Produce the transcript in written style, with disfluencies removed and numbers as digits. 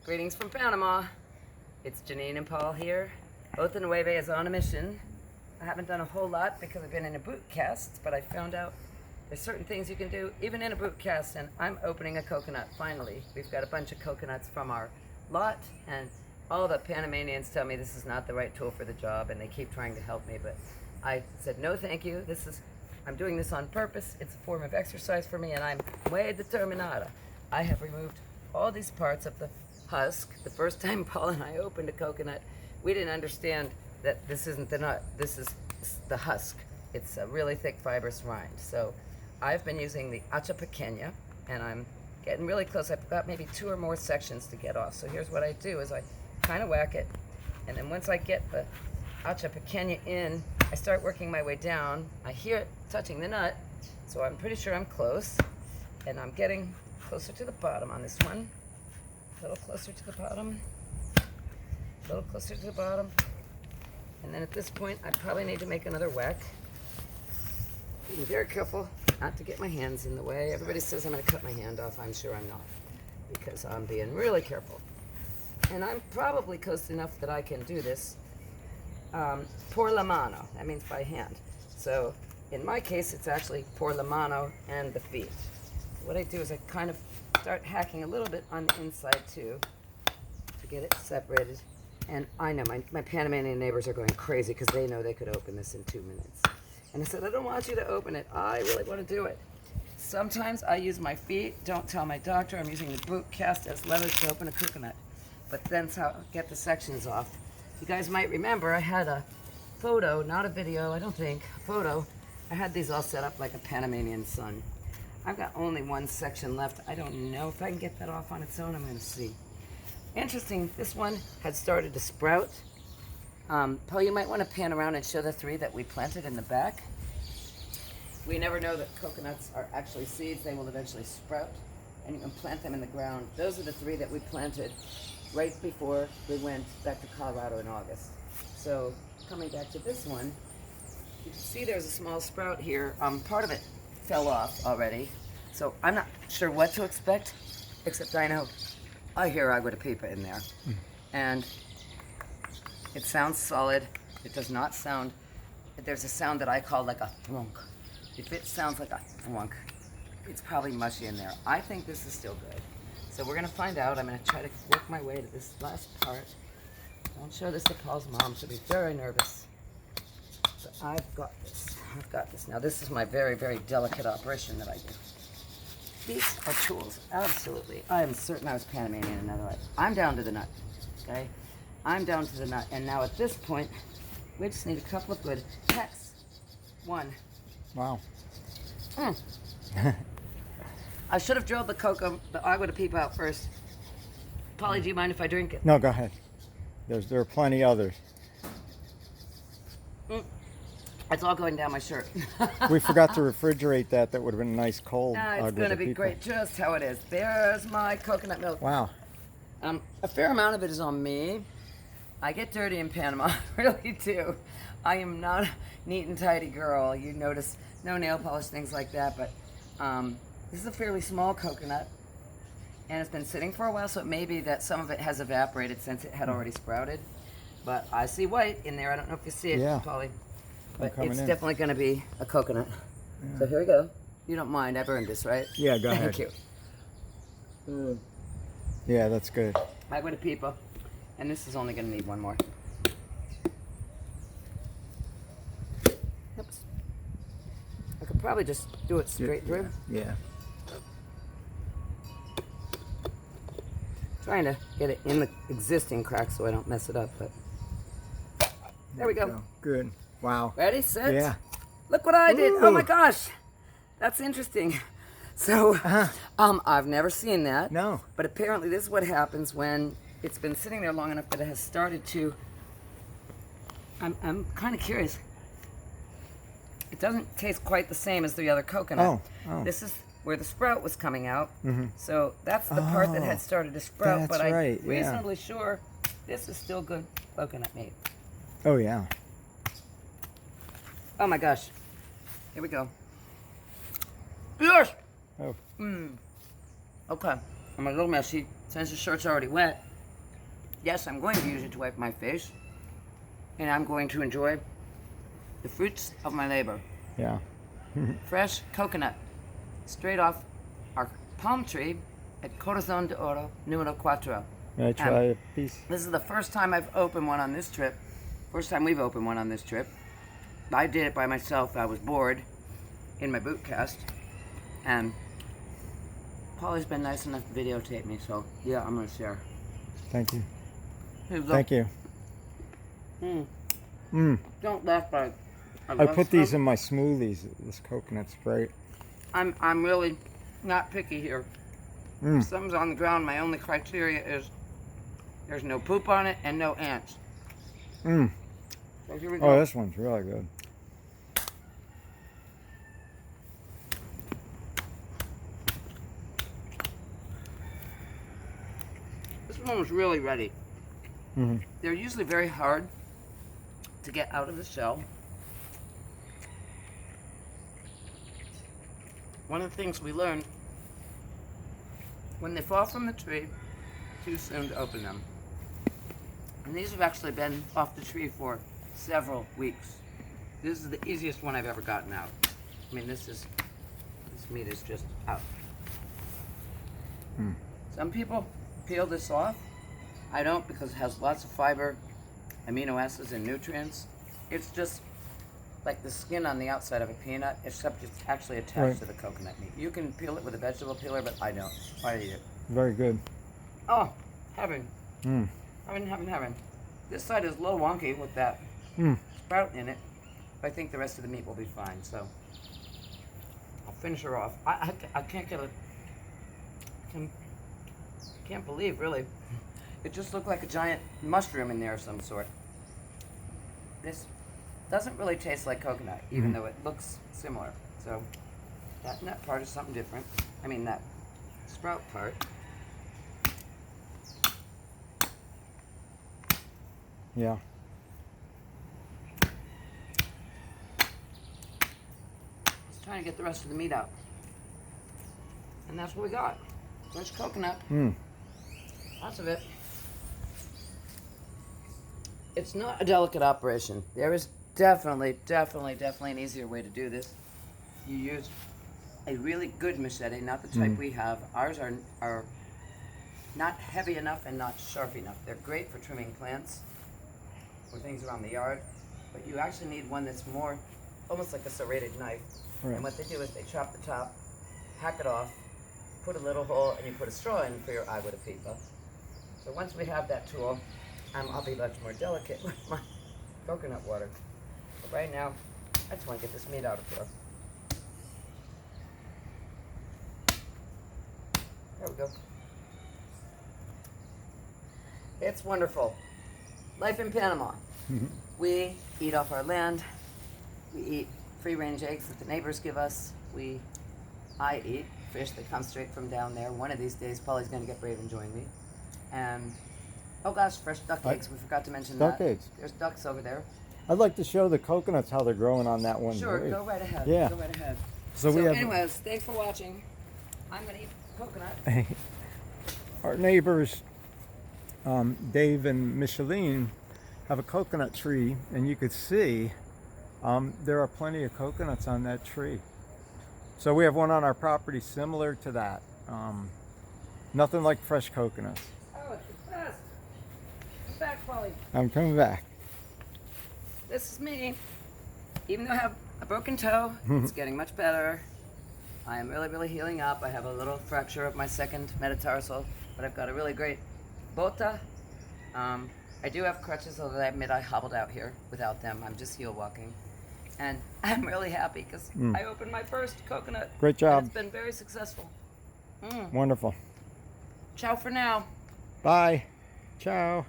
Greetings from Panama. It's Janine and Paul here. Both in Nueve is on a mission. I haven't done a whole lot because I've been in a boot cast, but I found out there's certain things you can do even in a boot cast, and I'm opening a coconut finally. We've got a bunch of coconuts from our lot, and all the Panamanians tell me this is not the right tool for the job, and they keep trying to help me, but I said no thank you. I'm doing this on purpose. It's a form of exercise for me, and I'm muy determinada. I have removed all these parts of the husk. The first time Paul and I opened a coconut, we didn't understand that this isn't the nut, this is the husk. It's a really thick fibrous rind. So I've been using the Acha Pequeña, and I'm getting really close. I've got maybe 2 or more sections to get off. So here's what I do is I kind of whack it, and then once I get the Acha Pequeña in, I start working my way down. I hear it touching the nut, so I'm pretty sure I'm close, and I'm getting closer to the bottom on this one. A little closer to the bottom, a little closer to the bottom. And then at this point, I probably need to make another whack. Be very careful not to get my hands in the way. Everybody says I'm gonna cut my hand off. I'm sure I'm not, because I'm being really careful. And I'm probably close enough that I can do this por la mano. That means by hand. So in my case, it's actually por la mano and the feet. What I do is I kind of start hacking a little bit on the inside too to get it separated. And I know my Panamanian neighbors are going crazy because they know they could open this in 2 minutes. And I said, I don't want you to open it. I really want to do it. Sometimes I use my feet. Don't tell my doctor I'm using the boot cast as leverage to open a coconut. But that's how I get the sections off. You guys might remember I had a photo, not a video, I don't think, a photo. I had these all set up like a Panamanian sun. I've got only one section left. I don't know if I can get that off on its own. I'm going to see. Interesting, this one had started to sprout. Paul, you might want to pan around and show the 3 that we planted in the back. We never know that coconuts are actually seeds. They will eventually sprout, and you can plant them in the ground. Those are the 3 that we planted right before we went back to Colorado in August. So coming back to this one, you can see there's a small sprout here. Part of it fell off already, so I'm not sure what to expect, except I know I hear agua de pipa in there. And it sounds solid. It does not sound, there's a sound that I call like a thwunk. If it sounds like a thwunk, it's probably mushy in there. I think this is still good. So we're gonna find out. I'm gonna try to work my way to this last part. Don't show this to Paul's mom. She'll be very nervous. But I've got this. I've got this. Now this is my very, very delicate operation that I do. These are tools, absolutely. I am certain I was Panamanian in another life. I'm down to the nut, okay? I'm down to the nut. And now at this point, we just need a couple of good hacks. 1. Wow. I should have drilled the agua de pipa out first. Polly, do you mind if I drink it? No, go ahead. There are plenty others. It's all going down my shirt. We forgot to refrigerate that. That would have been a nice cold. It's going to be great just how it is. There's my coconut milk. Wow. A fair amount of it is on me. I get dirty in Panama, really do. I am not a neat and tidy girl. You notice no nail polish, things like that, but this is a fairly small coconut, and it's been sitting for a while, so it may be that some of it has evaporated since it had already sprouted. But I see white in there. I don't know if you see it, Yeah. Polly. But it's in. definitely going to be a coconut. Yeah. So here we go. You don't mind, I burned this, right? Yeah, go ahead. Thank you. Yeah, that's good. Agua de pipa. And this is only going to need 1 more. Oops. I could probably just do it straight through. Yeah. Trying to get it in the existing crack so I don't mess it up, but there we go. Good. Wow. Ready, set? Yeah. Look what I did. Ooh. Oh my gosh. That's interesting. So, I've never seen that. No. But apparently this is what happens when it's been sitting there long enough that it has started to, I'm kind of curious. It doesn't taste quite the same as the other coconut. Oh. This is where the sprout was coming out. So that's the part that had started to sprout, but I'm reasonably sure this is still good coconut meat. Oh, yeah. Oh my gosh. Here we go. Yes! Oh. Okay. I'm a little messy since the shirt's already wet. yes, I'm going to use it to wipe my face, and I'm going to enjoy the fruits of my labor. Yeah. Fresh coconut, straight off our palm tree at Corazon de Oro, numero 4. May I try a piece? This is the first time I've opened one on this trip. First time we've opened one on this trip. I did it by myself. I was bored in my boot cast, and Polly's been nice enough to videotape me, so yeah, I'm gonna share. Thank you. Here you go. Thank you. Don't laugh, but I put these in my smoothies. This coconut's great. I'm really not picky here. If something's on the ground, my only criteria is there's no poop on it and no ants. So here we go. Oh, this one's really good. This one was really ready. They're usually very hard to get out of the shell. One of the things we learned, when they fall from the tree, too soon to open them. And these have actually been off the tree for several weeks. This is the easiest one I've ever gotten out. I mean, this meat is just out. Some people peel this off. I don't, because it has lots of fiber, amino acids, and nutrients. It's just like the skin on the outside of a peanut, except it's actually attached to the coconut meat. You can peel it with a vegetable peeler, but I don't. I eat it. Very good. Oh, heaven. Heaven. This side is a little wonky with that sprout in it, but I think the rest of the meat will be fine, so I'll finish her off. I can't get can't believe, really. It just looked like a giant mushroom in there of some sort. This doesn't really taste like coconut, even though it looks similar. So that nut part is something different. I mean, that sprout part. Yeah. Just trying to get the rest of the meat out. And that's what we got. Fresh coconut. Lots of it. It's not a delicate operation. There is definitely an easier way to do this. You use a really good machete, not the type we have. Ours are not heavy enough and not sharp enough. They're great for trimming plants or things around the yard, but you actually need one that's more almost like a serrated knife. Right. And what they do is they chop the top, hack it off, put a little hole, and you put a straw in for your agua de pipa. So once we have that tool, I'll be much more delicate with my coconut water. But right now, I just want to get this meat out of here. There we go. It's wonderful. Life in Panama. We eat off our land. We eat free-range eggs that the neighbors give us. I eat fish that come straight from down there. One of these days, Polly's going to get brave and join me. And, oh gosh, fresh duck eggs. We forgot to mention that. Duck eggs. There's ducks over there. I'd like to show the coconuts how they're growing on that one. Sure, grave. go right ahead. Yeah. Go right ahead. So we have anyways, thanks for watching. I'm going to eat coconut. our neighbors, Dave and Micheline, have a coconut tree, and you could see there are plenty of coconuts on that tree. So we have one on our property similar to that. Nothing like fresh coconuts. Oh, it's the best. Come back, Polly. I'm coming back. This is me. Even though I have a broken toe, it's getting much better. I am really healing up. I have a little fracture of my second metatarsal, but I've got a really great Jota. I do have crutches, although I admit I hobbled out here without them. I'm just heel walking. And I'm really happy because I opened my first coconut. Great job. And it's been very successful. Wonderful. Ciao for now. Bye. Ciao.